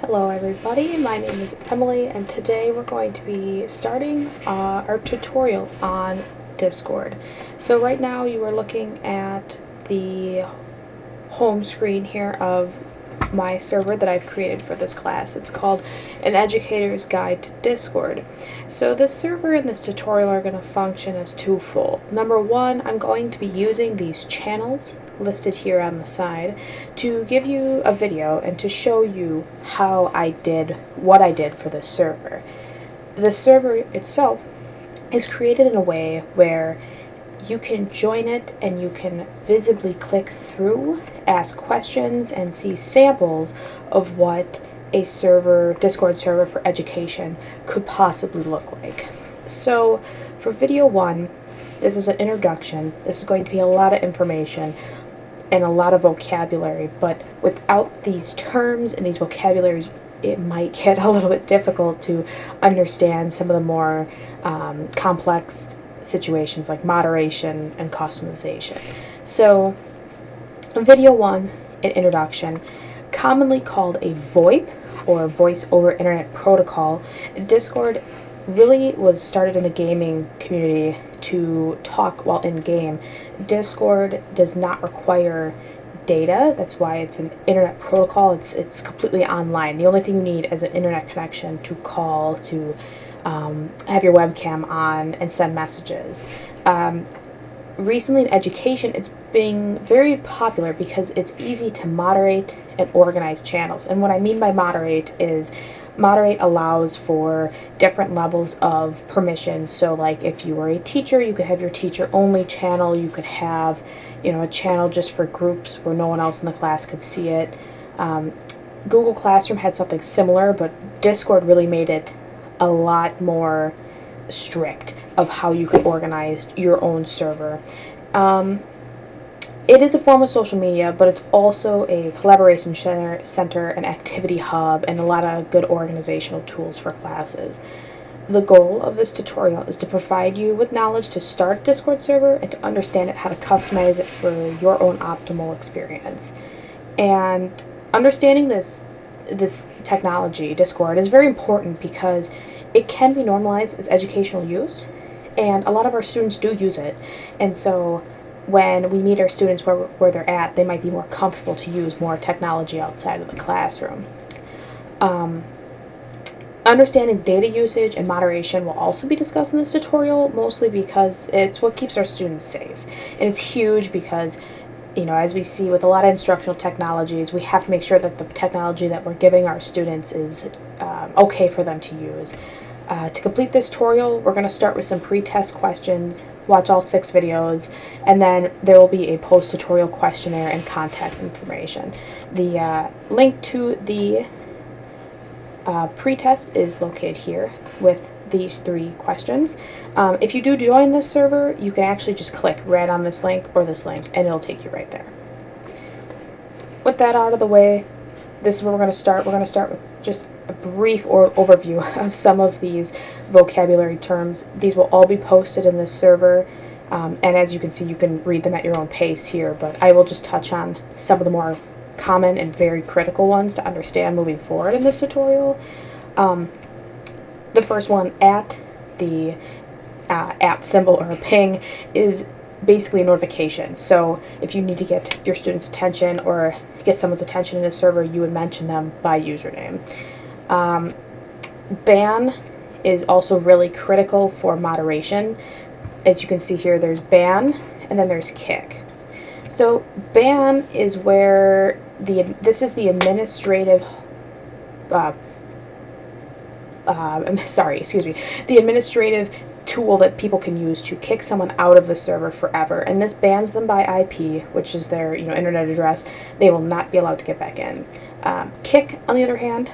Hello everybody, my name is Emily and today we're going to be starting our tutorial on Discord. So right now you are looking at the home screen here of my server that I've created for this class. It's called An Educator's Guide to Discord. So this server and this tutorial are going to function as twofold. Number one, I'm going to be using these channels listed here on the side to give you a video and to show you how I did what I did for this server. The server itself is created in a way where you can join it and you can visibly click through, ask questions, and see samples of what a Discord server for education could possibly look like. So for video one, this is an introduction. This is going to be a lot of information and a lot of vocabulary, but without these terms and these vocabularies, it might get a little bit difficult to understand some of the more complex situations like moderation and customization. So, video one, an introduction, commonly called a VoIP or Voice over Internet Protocol. Discord really was started in the gaming community to talk while in game. Discord does not require data. That's why it's an internet protocol. It's completely online. The only thing you need is an internet connection to call, to have your webcam on and send messages. Recently in education, it's being very popular because it's easy to moderate and organize channels. And what I mean by moderate is moderate allows for different levels of permission. So like if you were a teacher, you could have your teacher only channel. You could have, a channel just for groups where no one else in the class could see it. Google Classroom had something similar, but Discord really made it a lot more strict of how you could organize your own server. It is a form of social media, but it's also a collaboration center, an activity hub, and a lot of good organizational tools for classes. The goal of this tutorial is to provide you with knowledge to start a Discord server and to understand how to customize it for your own optimal experience. And understanding this technology, Discord, is very important because it can be normalized as educational use, and a lot of our students do use it. And so when we meet our students where they're at, they might be more comfortable to use more technology outside of the classroom. Understanding data usage and moderation will also be discussed in this tutorial, mostly because it's what keeps our students safe. And it's huge because, as we see with a lot of instructional technologies, we have to make sure that the technology that we're giving our students is okay for them to use. To complete this tutorial, we're going to start with some pre-test questions, watch all 6 videos, and then there will be a post-tutorial questionnaire and contact information. The link to the pre-test is located here with these 3 questions. If you do join this server, you can actually just click right on this link or this link, and it'll take you right there. With that out of the way, this is where we're going to start. We're going to start with just a brief overview of some of these vocabulary terms. These will all be posted in this server, and as you can see, you can read them at your own pace here, but I will just touch on some of the more common and very critical ones to understand moving forward in this tutorial. The first one, the at symbol or a ping, is basically a notification. So if you need to get your students' attention or get someone's attention in a server, you would mention them by username. Ban is also really critical for moderation. As you can see here, there's ban and then there's kick. So ban is where this is the administrative the administrative tool that people can use to kick someone out of the server forever, and this bans them by IP, which is their internet address. They will not be allowed to get back in. Kick, on the other hand,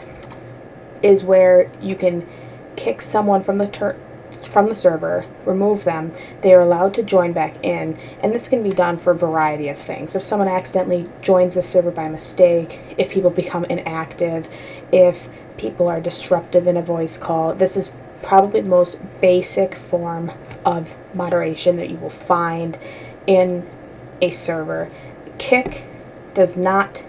is where you can kick someone from the server, remove them. They are allowed to join back in, and this can be done for a variety of things. If someone accidentally joins the server by mistake, if people become inactive, if people are disruptive in a voice call, this is probably the most basic form of moderation that you will find in a server. Kick does not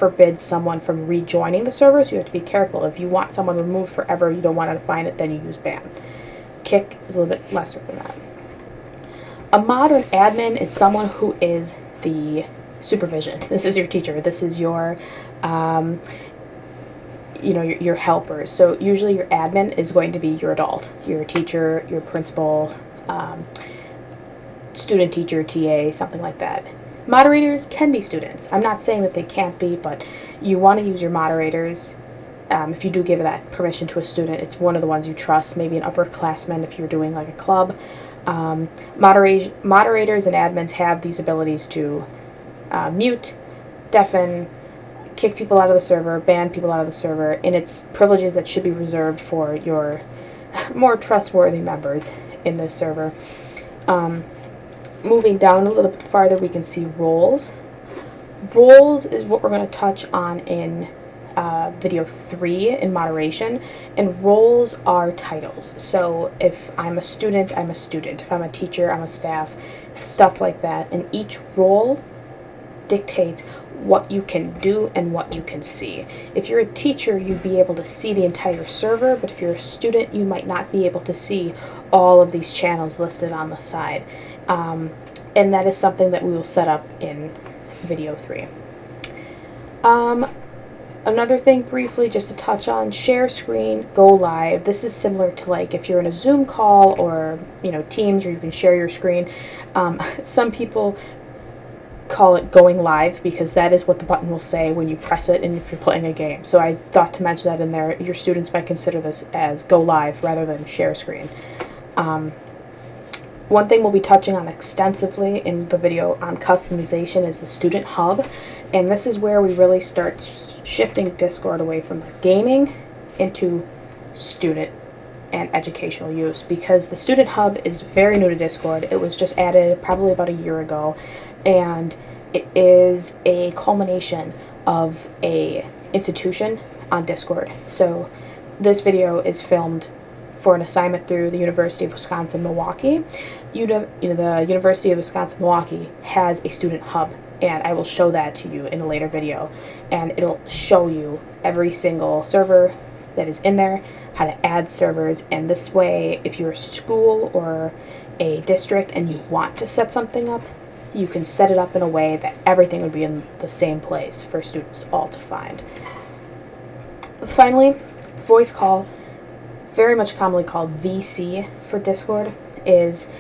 forbid someone from rejoining the server, so you have to be careful. If you want someone removed forever, you don't want to find it, then you use ban. Kick is a little bit lesser than that. A mod or an admin is someone who is the supervision. This is your teacher. This is your, your helpers. So usually your admin is going to be your adult, your teacher, your principal, student teacher, TA, something like that. Moderators can be students. I'm not saying that they can't be, but you want to use your moderators. If you do give that permission to a student, it's one of the ones you trust, maybe an upperclassman if you're doing like a club. Moderators and admins have these abilities to mute, deafen, kick people out of the server, ban people out of the server, and it's privileges that should be reserved for your more trustworthy members in this server. Moving down a little bit farther, we can see roles. Roles is what we're going to touch on in video 3 in moderation, and roles are titles. So if I'm a student, I'm a student. If I'm a teacher, I'm a staff, stuff like that. And each role dictates what you can do and what you can see. If you're a teacher, you'd be able to see the entire server, but if you're a student, you might not be able to see all of these channels listed on the side. And that is something that we will set up in video 3. Another thing briefly just to touch on, share screen, go live. This is similar to like if you're in a Zoom call or Teams, or you can share your screen. Some people call it going live because that is what the button will say when you press it and if you're playing a game. So I thought to mention that in there. Your students might consider this as go live rather than share screen. One thing we'll be touching on extensively in the video on customization is the student hub, and this is where we really start shifting Discord away from the gaming into student and educational use, because the student hub is very new to Discord. It was just added probably about a year ago, and it is a culmination of a institution on Discord. So this video is filmed for an assignment through the University of Wisconsin-Milwaukee. The University of Wisconsin-Milwaukee has a student hub, and I will show that to you in a later video, and it'll show you every single server that is in there, how to add servers, and this way if you're a school or a district and you want to set something up, you can set it up in a way that everything would be in the same place for students all to find. Finally, voice call, very much commonly called VC for Discord, is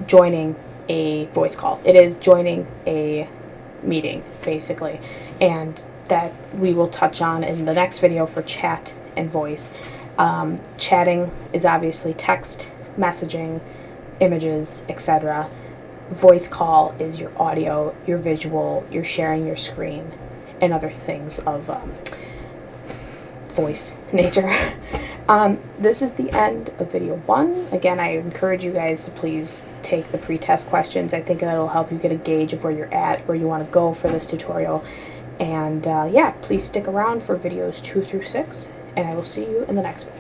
joining a voice call. It is joining a meeting, basically, and that we will touch on in the next video for chat and voice. Chatting is obviously text, messaging, images, etc. Voice call is your audio, your visual, you're sharing your screen, and other things of voice nature. This is the end of video 1. Again, I encourage you guys to please take the pre-test questions. I think that'll help you get a gauge of where you're at, where you want to go for this tutorial. And yeah, please stick around for videos 2 through 6, and I will see you in the next one.